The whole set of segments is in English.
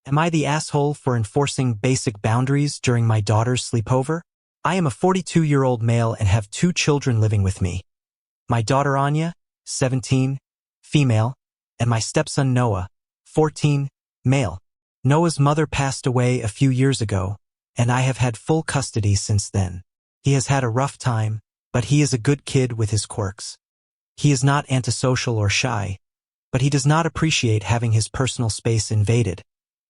Am I the asshole for enforcing basic boundaries during my daughter's sleepover? I am a 42-year-old male and have 2 children living with me. My daughter Anya, 17, female, and my stepson Noah, 14, male. Noah's mother passed away a few years ago, and I have had full custody since then. He has had a rough time, but he is a good kid with his quirks. He is not antisocial or shy, but he does not appreciate having his personal space invaded.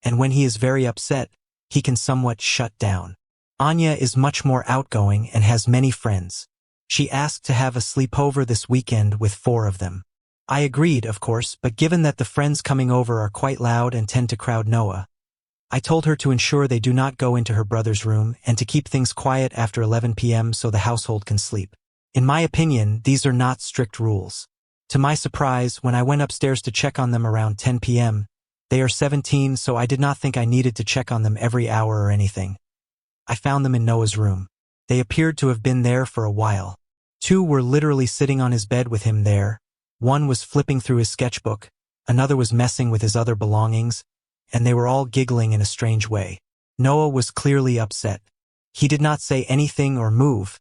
And when he is very upset, he can somewhat shut down. Anya is much more outgoing and has many friends. She asked to have a sleepover this weekend with 4 of them. I agreed, of course, but given that the friends coming over are quite loud and tend to crowd Noah, I told her to ensure they do not go into her brother's room and to keep things quiet after 11 p.m. so the household can sleep. In my opinion, these are not strict rules. To my surprise, when I went upstairs to check on them around 10 p.m., they are 17, so I did not think I needed to check on them every hour or anything. I found them in Noah's room. They appeared to have been there for a while. 2 were literally sitting on his bed with him there. 1 was flipping through his sketchbook, another was messing with his other belongings, and they were all giggling in a strange way. Noah was clearly upset. He did not say anything or move,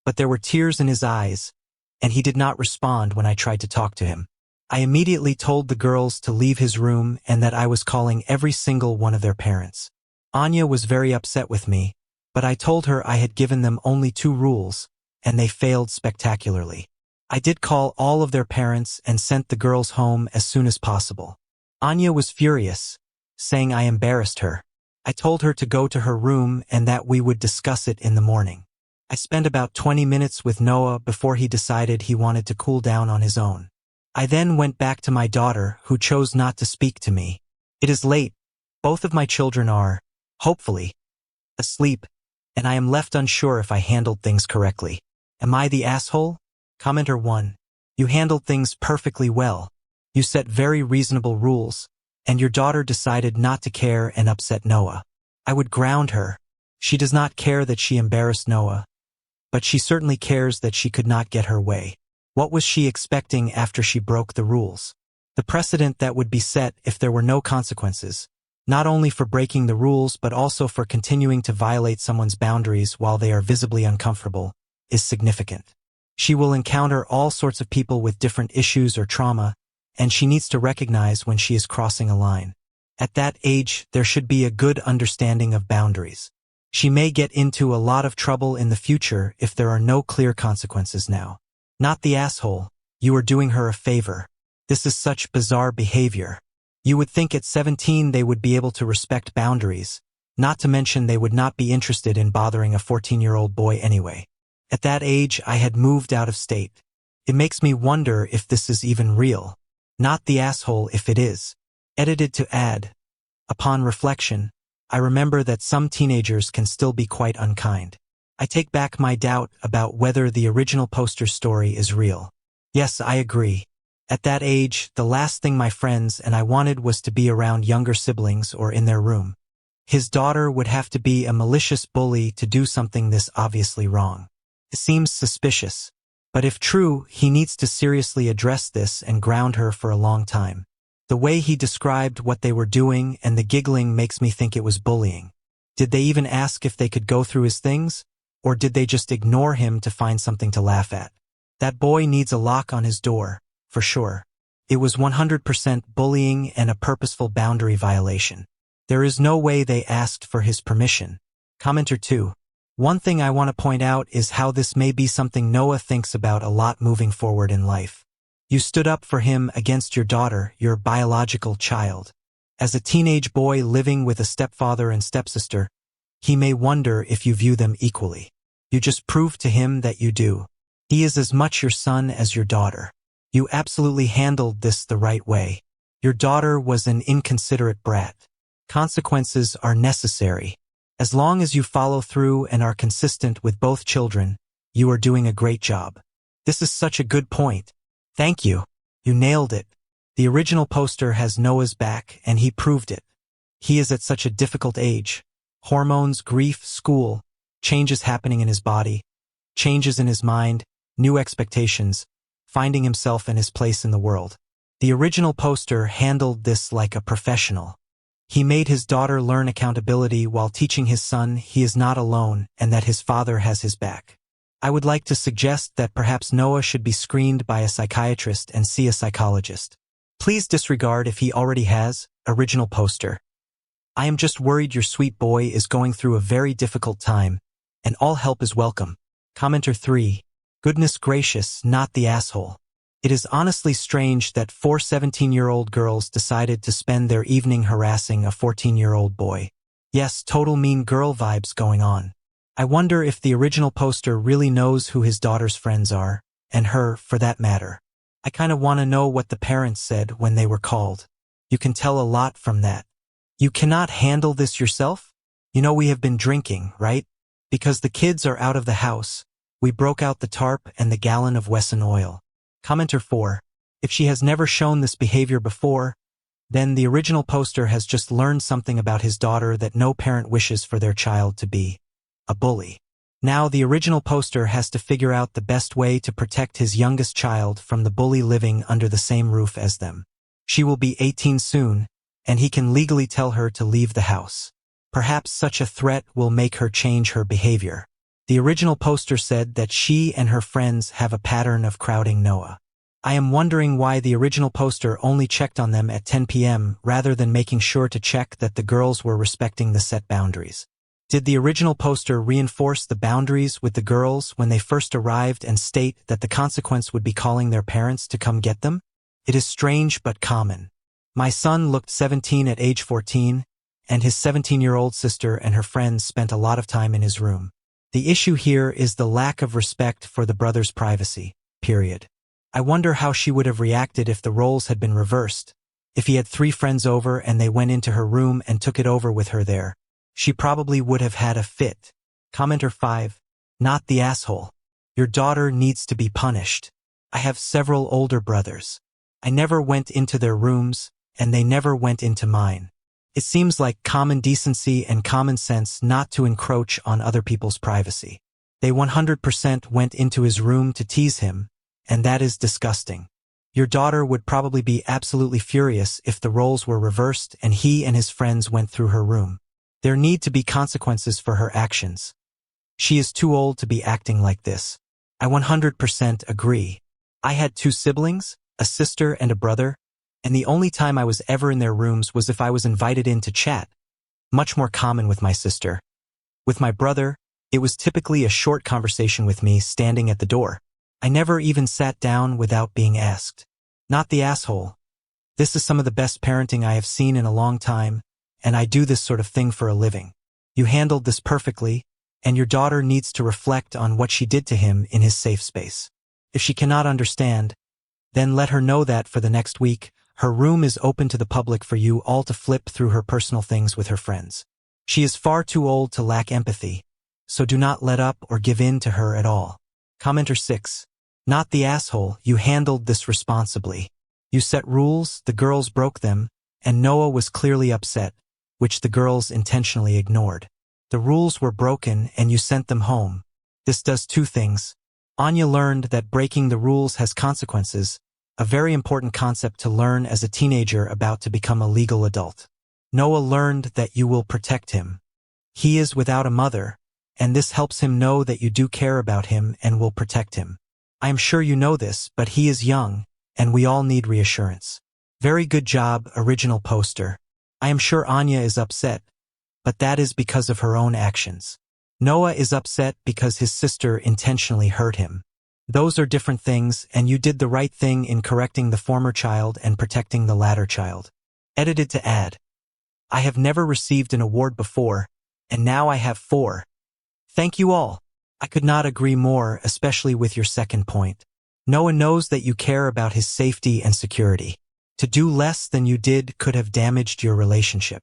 but there were tears in his eyes, and he did not respond when I tried to talk to him. I immediately told the girls to leave his room and that I was calling every single one of their parents. Anya was very upset with me, but I told her I had given them only 2 rules, and they failed spectacularly. I did call all of their parents and sent the girls home as soon as possible. Anya was furious, saying I embarrassed her. I told her to go to her room and that we would discuss it in the morning. I spent about 20 minutes with Noah before he decided he wanted to cool down on his own. I then went back to my daughter, who chose not to speak to me. It is late. Both of my children are, hopefully, asleep, and I am left unsure if I handled things correctly. Am I the asshole? Commenter 1. You handled things perfectly well. You set very reasonable rules, and your daughter decided not to care and upset Noah. I would ground her. She does not care that she embarrassed Noah, but she certainly cares that she could not get her way. What was she expecting after she broke the rules? The precedent that would be set if there were no consequences, not only for breaking the rules but also for continuing to violate someone's boundaries while they are visibly uncomfortable, is significant. She will encounter all sorts of people with different issues or trauma, and she needs to recognize when she is crossing a line. At that age, there should be a good understanding of boundaries. She may get into a lot of trouble in the future if there are no clear consequences now. Not the asshole. You are doing her a favor. This is such bizarre behavior. You would think at 17 they would be able to respect boundaries, not to mention they would not be interested in bothering a 14-year-old boy anyway. At that age, I had moved out of state. It makes me wonder if this is even real. Not the asshole if it is. Edited to add. Upon reflection, I remember that some teenagers can still be quite unkind. I take back my doubt about whether the original poster's story is real. Yes, I agree. At that age, the last thing my friends and I wanted was to be around younger siblings or in their room. His daughter would have to be a malicious bully to do something this obviously wrong. It seems suspicious. But if true, he needs to seriously address this and ground her for a long time. The way he described what they were doing and the giggling makes me think it was bullying. Did they even ask if they could go through his things? Or did they just ignore him to find something to laugh at? That boy needs a lock on his door, for sure. It was 100% bullying and a purposeful boundary violation. There is no way they asked for his permission. Commenter 2. One thing I want to point out is how this may be something Noah thinks about a lot moving forward in life. You stood up for him against your daughter, your biological child. As a teenage boy living with a stepfather and stepsister, he may wonder if you view them equally. You just proved to him that you do. He is as much your son as your daughter. You absolutely handled this the right way. Your daughter was an inconsiderate brat. Consequences are necessary. As long as you follow through and are consistent with both children, you are doing a great job. This is such a good point. Thank you. You nailed it. The original poster has Noah's back, and he proved it. He is at such a difficult age. Hormones, grief, school, changes happening in his body, changes in his mind, new expectations, finding himself and his place in the world. The original poster handled this like a professional. He made his daughter learn accountability while teaching his son he is not alone and that his father has his back. I would like to suggest that perhaps Noah should be screened by a psychiatrist and see a psychologist. Please disregard if he already has. Original poster. I am just worried your sweet boy is going through a very difficult time, and all help is welcome. Commenter 3. Goodness gracious, not the asshole. It is honestly strange that 4 17-year-old girls decided to spend their evening harassing a 14-year-old boy. Yes, total mean girl vibes going on. I wonder if the original poster really knows who his daughter's friends are, and her, for that matter. I kinda wanna know what the parents said when they were called. You can tell a lot from that. You cannot handle this yourself? You know we have been drinking, right? Because the kids are out of the house. We broke out the tarp and the gallon of Wesson oil. Commenter 4. If she has never shown this behavior before, then the original poster has just learned something about his daughter that no parent wishes for their child to be. A bully. Now the original poster has to figure out the best way to protect his youngest child from the bully living under the same roof as them. She will be 18 soon, and he can legally tell her to leave the house. Perhaps such a threat will make her change her behavior. The original poster said that she and her friends have a pattern of crowding Noah. I am wondering why the original poster only checked on them at 10 p.m. rather than making sure to check that the girls were respecting the set boundaries. Did the original poster reinforce the boundaries with the girls when they first arrived and state that the consequence would be calling their parents to come get them? It is strange but common. My son looked 17 at age 14, and his 17-year-old sister and her friends spent a lot of time in his room. The issue here is the lack of respect for the brother's privacy, period. I wonder how she would have reacted if the roles had been reversed. If he had 3 friends over and they went into her room and took it over with her there, she probably would have had a fit. Commenter 5. Not the asshole. Your daughter needs to be punished. I have several older brothers. I never went into their rooms, and they never went into mine. It seems like common decency and common sense not to encroach on other people's privacy. They 100% went into his room to tease him, and that is disgusting. Your daughter would probably be absolutely furious if the roles were reversed and he and his friends went through her room. There need to be consequences for her actions. She is too old to be acting like this. I 100% agree. I had 2 siblings, a sister and a brother, and the only time I was ever in their rooms was if I was invited in to chat. Much more common with my sister. With my brother, it was typically a short conversation with me standing at the door. I never even sat down without being asked. Not the asshole. This is some of the best parenting I have seen in a long time, and I do this sort of thing for a living. You handled this perfectly, and your daughter needs to reflect on what she did to him in his safe space. If she cannot understand, then let her know that for the next week, her room is open to the public for you all to flip through her personal things with her friends. She is far too old to lack empathy, so do not let up or give in to her at all. Commenter 6. Not the asshole, you handled this responsibly. You set rules, the girls broke them, and Noah was clearly upset, which the girls intentionally ignored. The rules were broken and you sent them home. This does 2 things. Anya learned that breaking the rules has consequences, a very important concept to learn as a teenager about to become a legal adult. Noah learned that you will protect him. He is without a mother, and this helps him know that you do care about him and will protect him. I am sure you know this, but he is young, and we all need reassurance. Very good job, original poster. I am sure Anya is upset, but that is because of her own actions. Noah is upset because his sister intentionally hurt him. Those are different things, and you did the right thing in correcting the former child and protecting the latter child. Edited to add. I have never received an award before, and now I have 4. Thank you all. I could not agree more, especially with your second point. Noah knows that you care about his safety and security. To do less than you did could have damaged your relationship.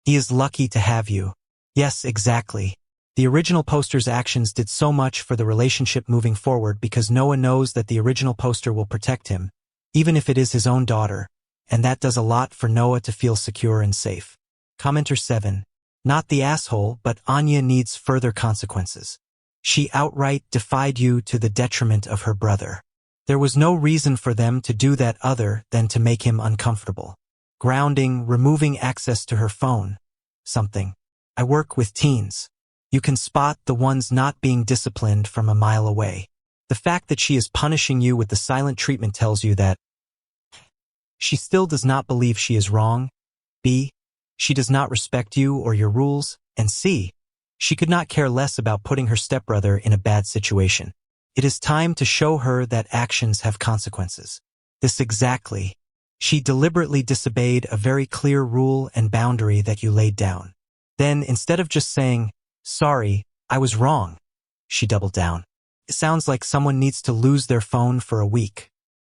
He is lucky to have you. Yes, exactly. The original poster's actions did so much for the relationship moving forward because Noah knows that the original poster will protect him, even if it is his own daughter, and that does a lot for Noah to feel secure and safe. Commenter 7. Not the asshole, but Anya needs further consequences. She outright defied you to the detriment of her brother. There was no reason for them to do that other than to make him uncomfortable. grounding, removing access to her phone. Something. I work with teens. You can spot the ones not being disciplined from a mile away. The fact that she is punishing you with the silent treatment tells you that she still does not believe she is wrong. B. She does not respect you or your rules. And C. She could not care less about putting her stepbrother in a bad situation. It is time to show her that actions have consequences. This exactly. She deliberately disobeyed a very clear rule and boundary that you laid down. Then, instead of just saying, "Sorry, I was wrong," she doubled down. It sounds like someone needs to lose their phone for a week.